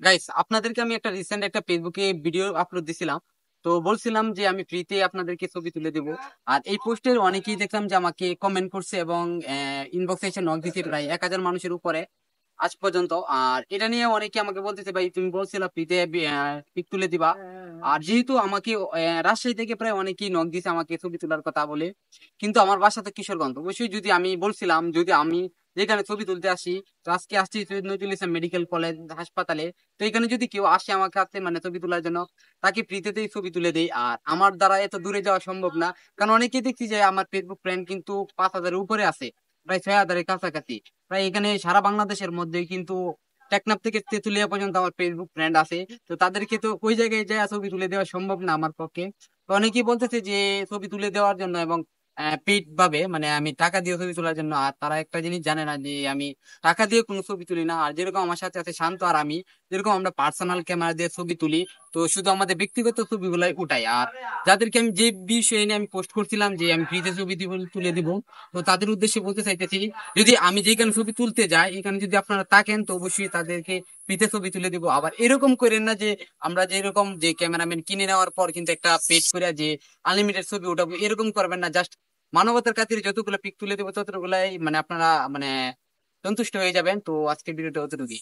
Guys, আপনাদেরকে আমি একটা রিসেন্ট একটা ফেসবুকে ভিডিও আপলোড দিছিলাম। তো বলছিলাম যে আমি ফ্রিতে আপনাদেরকে ছবি তুলে দেবো। আর এই পোস্টের অনেকেই দেখলাম যে আমাকে কমেন্ট করছে এবং ইনবক্সে এসে নক দিতে প্রায় 1,000 মানুষের উপরে আজ পর্যন্ত। আর এটা নিয়ে অনেকে আমাকে বলতেছে, ভাই তুমি বলছিলা ফ্রিতে পিক তুলে দিবা। আর যেহেতু আমাকে রাজশাহী থেকে প্রায় অনেকেই নক দিছে আমাকে ছবি তোলার কথা বলে, কিন্তু আমার বাসা তো কিশোরগঞ্জ। অবশ্যই যদি আমি বলছিলাম যদি আমি যেখানে ছবি তুলতে আসি, তো আজকে আসছি সৈয়দ নজরুল ইসলাম মেডিকেল কলেজ হাসপাতালে। তো এখানে যদি কেউ আসে আমার কাছে মানে ছবি তোলার জন্য, তাকে ফ্রিতেই ছবি তুলে দেই। আর আমার দ্বারা এত দূরে যাওয়া সম্ভব না, কারণ অনেকেই দেখছি যে আমার ফেসবুক ফ্রেন্ড কিন্তু 5,000-এর উপরে আছে, প্রায় 6,000-এর কাছাকাছি। প্রায় এখানে সারা বাংলাদেশের মধ্যে কিন্তু টেকনাফ থেকে তেতুলিয়া পর্যন্ত আমার ফেসবুক ফ্রেন্ড আছে। তো তাদেরকে তো ওই জায়গায় যায় ছবি তুলে দেওয়া সম্ভব না আমার পক্ষে। তো অনেকেই বলতেছে যে ছবি তুলে দেওয়ার জন্য এবং পেইড ভাবে মানে আমি টাকা দিয়ে ছবি তোলার জন্য। আর তারা একটা জিনিস জানে না যে আমি টাকা দিয়ে কোনো ছবি তুলি না। আর যেরকম আমার সাথে আছে শান্ত আর আমি, যেরকম আমরা পার্সোনাল ক্যামেরা দিয়ে ছবি তুলি, তো শুধু আমাদের ব্যক্তিগত ছবিগুলাই উঠাই। আর যাদেরকে আমি যে বিষয় নিয়ে আমি পোস্ট করছিলাম যে আমি ফ্রিতে ছবি তুলে দিব, তো তাদের উদ্দেশ্যে বলতে চাইতেছি, যদি আমি যেখানে ছবি তুলতে যাই এখানে যদি আপনারা থাকেন, তো অবশ্যই তাদেরকে ফ্রিতে ছবি তুলে দিব। আবার এরকম করেন না যে আমরা যেরকম যে ক্যামেরাম্যান কিনে নেওয়ার পর কিন্তু একটা পেড করে যে আনলিমিটেড ছবি উঠাবো, এরকম করবেন না। জাস্ট মানবতার খাতিরে যতগুলো পিক তুলে দেবো ততগুলাই মানে আপনারা মানে সন্তুষ্ট হয়ে যাবেন। তো আজকের ভিডিওটা অতটুকুই।